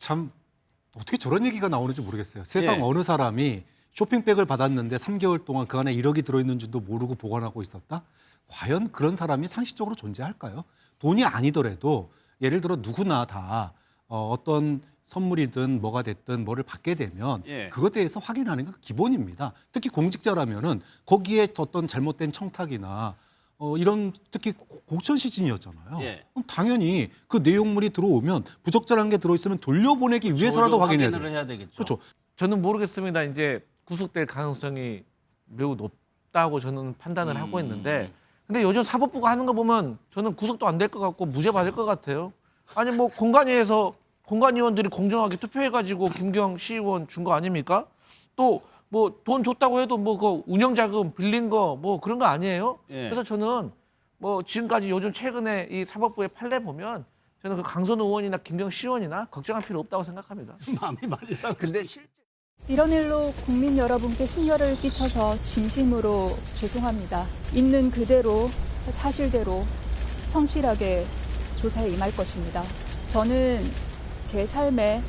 참 어떻게 저런 얘기가 나오는지 모르겠어요. 세상 예. 어느 사람이 쇼핑백을 받았는데 3개월 동안 그 안에 1억이 들어있는지도 모르고 보관하고 있었다? 과연 그런 사람이 상식적으로 존재할까요? 돈이 아니더라도 예를 들어 누구나 다 어떤 선물이든 뭐가 됐든 뭐를 받게 되면 예. 그것에 대해서 확인하는 건 기본입니다. 특히 공직자라면은 거기에 어떤 잘못된 청탁이나 이런 특히 공천 시즌이었잖아요. 예. 그럼 당연히 그 내용물이 들어오면 부적절한 게 들어있으면 돌려보내기 위해서라도 확인해야 돼요. 해야 되겠죠. 그렇죠. 저는 모르겠습니다. 이제 구속될 가능성이 매우 높다고 저는 판단을 하고 있는데, 근데 요즘 사법부가 하는 거 보면 저는 구속도 안 될 것 같고 무죄 받을 것 같아요. 아니 뭐 공관위에서 공관위원들이 공정하게 투표해가지고 김경 시의원 준 거 아닙니까? 또 뭐 돈 줬다고 해도 뭐 그 운영자금 빌린 거 뭐 그런 거 아니에요? 예. 그래서 저는 뭐 지금까지 요즘 최근에 이 사법부의 판례 보면 저는 그 강선우 의원이나 김경 시의원이나 걱정할 필요 없다고 생각합니다. 마음이 많이 상해. 근데 실제 이런 일로 국민 여러분께 심려를 끼쳐서 진심으로 죄송합니다. 있는 그대로 사실대로 성실하게 조사에 임할 것입니다. 저는 제 삶에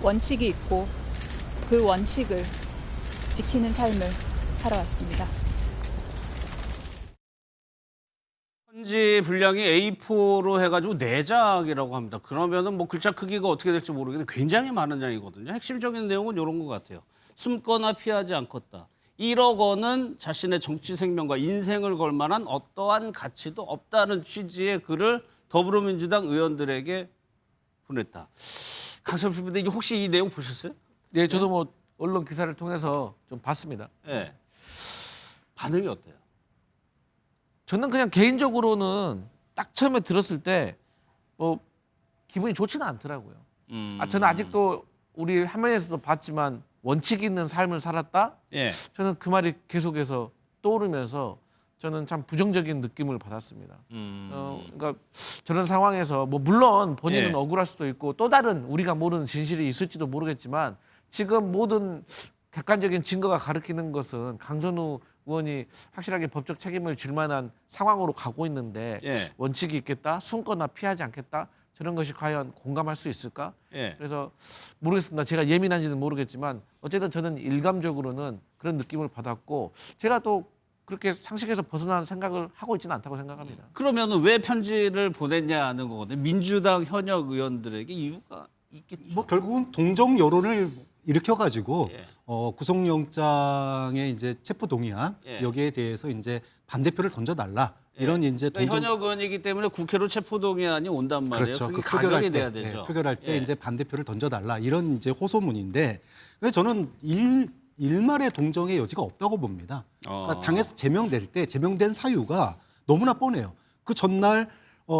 원칙이 있고 그 원칙을 지키는 삶을 살아왔습니다. 편지 분량이 A4로 해가지고 4장이라고 합니다. 그러면은 뭐 글자 크기가 어떻게 될지 모르겠는데 굉장히 많은 양이거든요. 핵심적인 내용은 이런 것 같아요. 숨거나 피하지 않겠다. 1억 원은 자신의 정치 생명과 인생을 걸 만한 어떠한 가치도 없다는 취지의 글을 더불어민주당 의원들에게 보냈다. 강철 PD님 혹시 이 내용 보셨어요? 예, 저도 뭐 언론 기사를 통해서 좀 봤습니다. 네. 반응이 어때요? 저는 그냥 개인적으로는 딱 처음에 들었을 때 뭐 기분이 좋지는 않더라고요. 저는 아직도 우리 화면에서도 봤지만 원칙 있는 삶을 살았다. 예. 저는 그 말이 계속해서 떠오르면서 저는 참 부정적인 느낌을 받았습니다. 그러니까 저런 상황에서 뭐 물론 본인은 예. 억울할 수도 있고 또 다른 우리가 모르는 진실이 있을지도 모르겠지만 지금 모든 객관적인 증거가 가리키는 것은 강선우 의원이 확실하게 법적 책임을 질 만한 상황으로 가고 있는데 예. 원칙이 있겠다, 숨거나 피하지 않겠다 저런 것이 과연 공감할 수 있을까? 예. 그래서 모르겠습니다. 제가 예민한지는 모르겠지만 어쨌든 저는 일감적으로는 그런 느낌을 받았고 제가 또 그렇게 상식에서 벗어나는 생각을 하고 있지는 않다고 생각합니다. 그러면은 왜 편지를 보냈냐는 거거든요. 민주당 현역 의원들에게 이유가 있겠죠. 뭐 결국은 동정 여론을 일으켜가지고 예. 구속영장의 이제 체포 동의안 예. 여기에 대해서 이제 반대표를 던져달라 이런 이제 그러니까 동정 현역 의원이기 때문에 국회로 체포동의안이 온단 말이에요. 그렇죠. 그게 그 가결이 표결할 때, 돼야 되죠. 네, 표결할 때 예. 이제 반대표를 던져달라 이런 이제 호소문인데 근데 저는 일말의 동정의 여지가 없다고 봅니다. 그러니까 당에서 제명될 때 제명된 사유가 너무나 뻔해요. 그 전날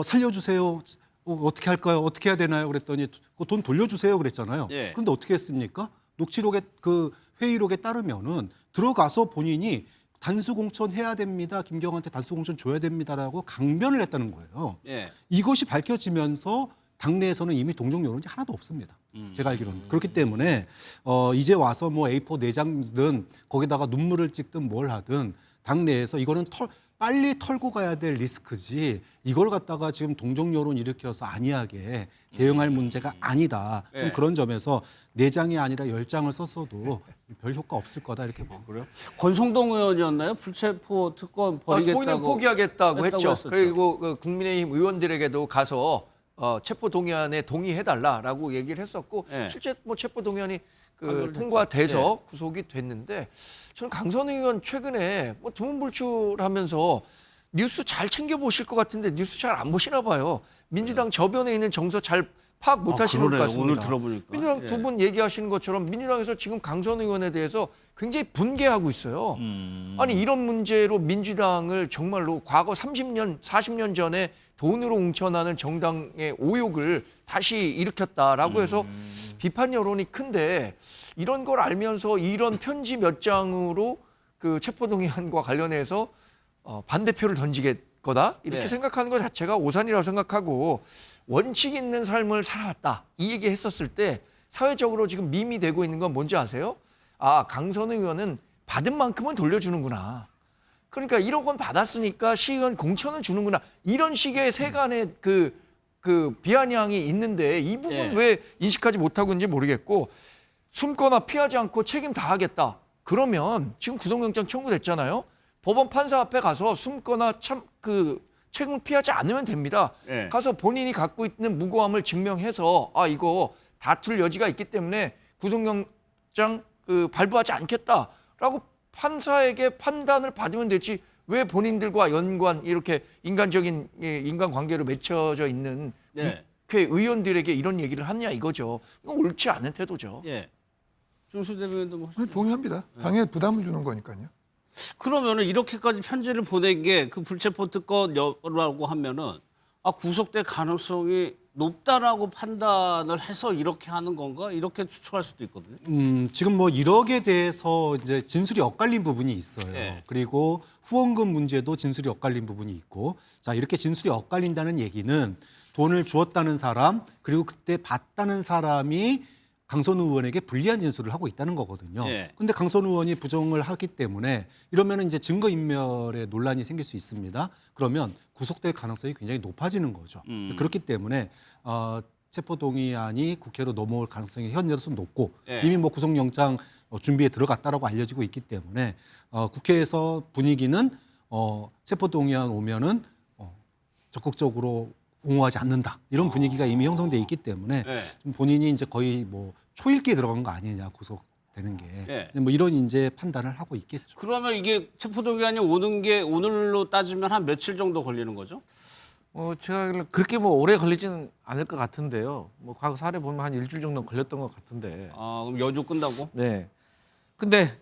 살려주세요. 어떻게 할까요? 어떻게 해야 되나요? 그랬더니 돈 돌려주세요. 그랬잖아요. 예. 그런데 어떻게 했습니까? 녹취록에 그 회의록에 따르면은 들어가서 본인이 단수 공천해야 됩니다. 김경한테 단수 공천 줘야 됩니다라고 강변을 했다는 거예요. 예. 이것이 밝혀지면서 당내에서는 이미 동정 여론이 하나도 없습니다. 제가 알기로는. 그렇기 때문에 이제 와서 뭐 A4 4장든 거기다가 눈물을 찍든 뭘 하든 당내에서 이거는 빨리 털고 가야 될 리스크지 이걸 갖다가 지금 동정 여론 일으켜서 안이하게 대응할 문제가 아니다. 좀 네. 그런 점에서 4장이 아니라 10장을 썼어도 별 효과 없을 거다 이렇게 봅니다. 그래요? 권성동 의원이었나요? 불체포 특권 버리겠다고. 본인은 포기하겠다고 했죠. 했었죠. 그리고 그 국민의힘 의원들에게도 가서 체포 동의안에 동의해달라라고 얘기를 했었고 예. 실제 뭐 체포 동의안이 가결됐죠. 통과돼서 구속이 됐는데 저는 강선우 의원 최근에 뭐 두문불출하면서 뉴스 잘 챙겨 보실 것 같은데 뉴스 잘 안 보시나 봐요. 민주당 저변에 있는 정서 잘 파악 못 하시는 것 그러네요. 같습니다. 오늘 들어보니까. 민주당 예. 두 분 얘기하시는 것처럼 민주당에서 지금 강선우 의원에 대해서 굉장히 분개하고 있어요. 아니 이런 문제로 민주당을 정말로 과거 30년, 40년 전에 돈으로 웅천하는 정당의 오욕을 다시 일으켰다라고 해서 비판 여론이 큰데 이런 걸 알면서 이런 편지 몇 장으로 그 체포동의안과 관련해서 반대표를 던지겠거다 이렇게 네. 생각하는 것 자체가 오산이라고 생각하고 원칙 있는 삶을 살아왔다 이 얘기 했었을 때 사회적으로 지금 밈이 되고 있는 건 뭔지 아세요? 아 강선우 의원은 받은 만큼은 돌려주는구나. 그러니까 1억 원 받았으니까 시의원 공천을 주는구나. 이런 식의 세간의 그 그 비아냥이 있는데 이 부분 예. 왜 인식하지 못하고 있는지 모르겠고 숨거나 피하지 않고 책임 다하겠다. 그러면 지금 구속영장 청구됐잖아요. 법원 판사 앞에 가서 숨거나 책임을 피하지 않으면 됩니다. 예. 가서 본인이 갖고 있는 무고함을 증명해서 아 이거 다툴 여지가 있기 때문에 구속영장 발부하지 않겠다라고 판사에게 판단을 받으면 되지 왜 본인들과 연관 이렇게 인간적인 인간관계로 맺혀져 있는 예. 국회의원들에게 이런 얘기를 하느냐 이거죠. 이건 옳지 않은 태도죠. 예. 정수 대변인도 뭐 동의합니다. 당연히 부담을 주는 거니까요. 그러면은 이렇게까지 편지를 보낸 게 그 불체포 특권이라고 하면은 구속될 가능성이 높다라고 판단을 해서 이렇게 하는 건가? 이렇게 추측할 수도 있거든요. 지금 뭐 1억에 대해서 이제 진술이 엇갈린 부분이 있어요. 예. 그리고 후원금 문제도 진술이 엇갈린 부분이 있고, 자 이렇게 진술이 엇갈린다는 얘기는 돈을 주었다는 사람 그리고 그때 받다는 사람이 강선우 의원에게 불리한 진술을 하고 있다는 거거든요. 예. 근데 강선우 의원이 부정을 하기 때문에 이러면 이제 증거인멸의 논란이 생길 수 있습니다. 그러면 구속될 가능성이 굉장히 높아지는 거죠. 그렇기 때문에 체포동의안이 국회로 넘어올 가능성이 현재로서 높고 예. 이미 뭐 구속영장 준비에 들어갔다라고 알려지고 있기 때문에 국회에서 분위기는 체포동의안 오면은 적극적으로 옹호하지 않는다 이런 분위기가 이미 형성돼 있기 때문에 예. 좀 본인이 이제 거의 뭐 초읽기에 들어간 거 아니냐 구속되는 게 예. 뭐 이런 이제 판단을 하고 있겠죠. 그러면 이게 체포동의안이 오는 게 오늘로 따지면 한 며칠 정도 걸리는 거죠? 제가 그렇게 뭐 오래 걸리지는 않을 것 같은데요. 뭐 과거 사례 보면 한 일주일 정도 걸렸던 것 같은데. 그럼 연휴 끝나고? 네. 근데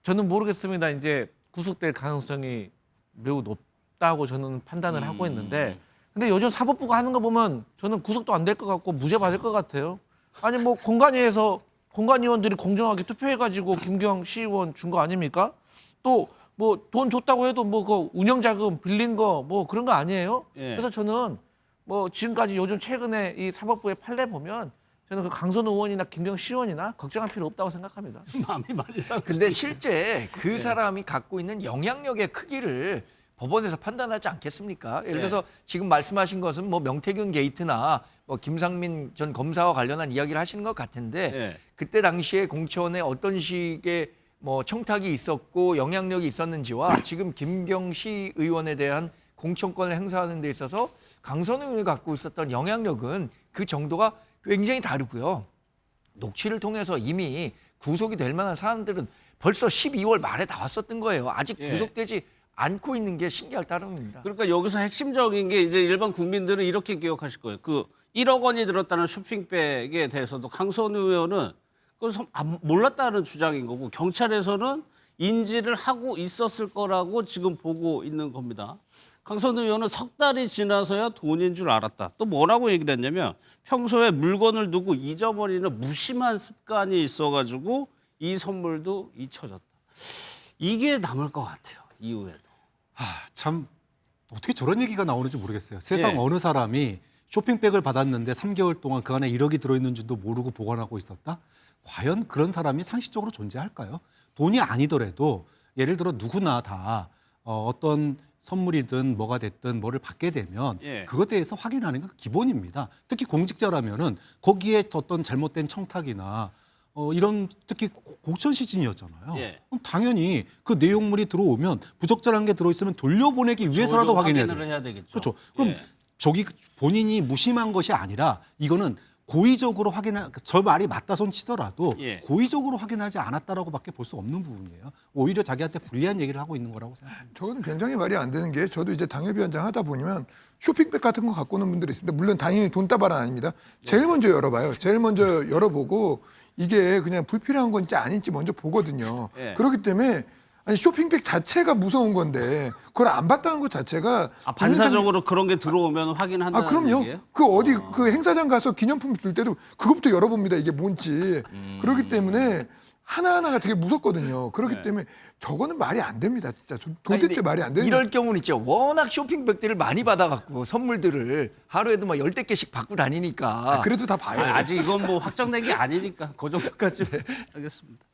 저는 모르겠습니다. 이제 구속될 가능성이 매우 높다고 저는 판단을 하고 있는데, 근데 요즘 사법부가 하는 거 보면 저는 구속도 안 될 것 같고 무죄 받을 것 같아요. 아니 뭐 공관위에서 공관위원들이 공정하게 투표해가지고 김경 시의원 준 거 아닙니까? 또 뭐 돈 줬다고 해도 뭐 그 운영자금 빌린 거 뭐 그런 거 아니에요? 예. 그래서 저는 뭐 지금까지 요즘 최근에 이 사법부의 판례 보면 저는 그 강선우 의원이나 김경 시의원이나 걱정할 필요 없다고 생각합니다. 마음이 많이 상해. 근데 실제 그 사람이 갖고 있는 영향력의 크기를 법원에서 판단하지 않겠습니까? 예를 들어서 지금 말씀하신 것은 뭐 명태균 게이트나 뭐 김상민 전 검사와 관련한 이야기를 하시는 것 같은데 예. 그때 당시에 공천에 어떤 식의 뭐 청탁이 있었고 영향력이 있었는지와 지금 김경시 의원에 대한 공천권을 행사하는 데 있어서 강선우 의원이 갖고 있었던 영향력은 그 정도가 굉장히 다르고요. 녹취를 통해서 이미 구속이 될 만한 사안들은 벌써 12월 말에 나왔었던 거예요. 아직 예. 구속되지 않고 있는 게 신기할 따름입니다. 그러니까 여기서 핵심적인 게 이제 일반 국민들은 이렇게 기억하실 거예요. 그 1억 원이 들었다는 쇼핑백에 대해서도 강선우 의원은 그걸 몰랐다는 주장인 거고 경찰에서는 인지를 하고 있었을 거라고 지금 보고 있는 겁니다. 강선우 의원은 석 달이 지나서야 돈인 줄 알았다. 또 뭐라고 얘기를 했냐면 평소에 물건을 두고 잊어버리는 무심한 습관이 있어가지고 이 선물도 잊혀졌다. 이게 남을 것 같아요. 이후에도. 참 어떻게 저런 얘기가 나오는지 모르겠어요. 세상 예. 어느 사람이 쇼핑백을 받았는데 3개월 동안 그 안에 1억이 들어있는지도 모르고 보관하고 있었다? 과연 그런 사람이 상식적으로 존재할까요? 돈이 아니더라도 예를 들어 누구나 다 어떤 선물이든 뭐가 됐든 뭐를 받게 되면 예. 그것에 대해서 확인하는 게 기본입니다. 특히 공직자라면은 거기에 어떤 잘못된 청탁이나 이런 특히 공천 시즌이었잖아요. 예. 그럼 당연히 그 내용물이 들어오면 부적절한 게 들어있으면 돌려보내기 위해서라도 확인해야 돼요. 확인을 해야 되겠죠. 그렇죠. 그럼 예. 저기 본인이 무심한 것이 아니라 이거는 고의적으로 저 말이 맞다 손 치더라도 예. 고의적으로 확인하지 않았다라고밖에 볼 수 없는 부분이에요. 오히려 자기한테 불리한 얘기를 하고 있는 거라고 생각합니다. 저거는 굉장히 말이 안 되는 게 저도 이제 당협위원장 하다 보면 쇼핑백 같은 거 갖고 오는 분들이 있습니다. 물론 당연히 돈다발은 아닙니다. 제일 먼저 열어봐요. 제일 먼저 열어보고 이게 그냥 불필요한 건지 아닌지 먼저 보거든요. 예. 그렇기 때문에 아니 쇼핑백 자체가 무서운 건데 그걸 안 봤다는 것 자체가 반사적으로 그런 게 들어오면 확인한다는 그럼요. 얘기예요? 그 어디 그 행사장 가서 기념품 줄 때도 그것부터 열어봅니다. 이게 뭔지. 그렇기 때문에 하나하나가 되게 무섭거든요. 그렇기 때문에 저거는 말이 안 됩니다. 진짜 도대체 말이 안 되는 이럴 경우는 있죠. 워낙 쇼핑백들을 많이 받아갖고 선물들을 하루에도 막 10대 개씩 받고 다니니까. 그래도 다 봐요. 아직 이건 뭐 확정된 게 아니니까 그 정도까지 하겠습니다.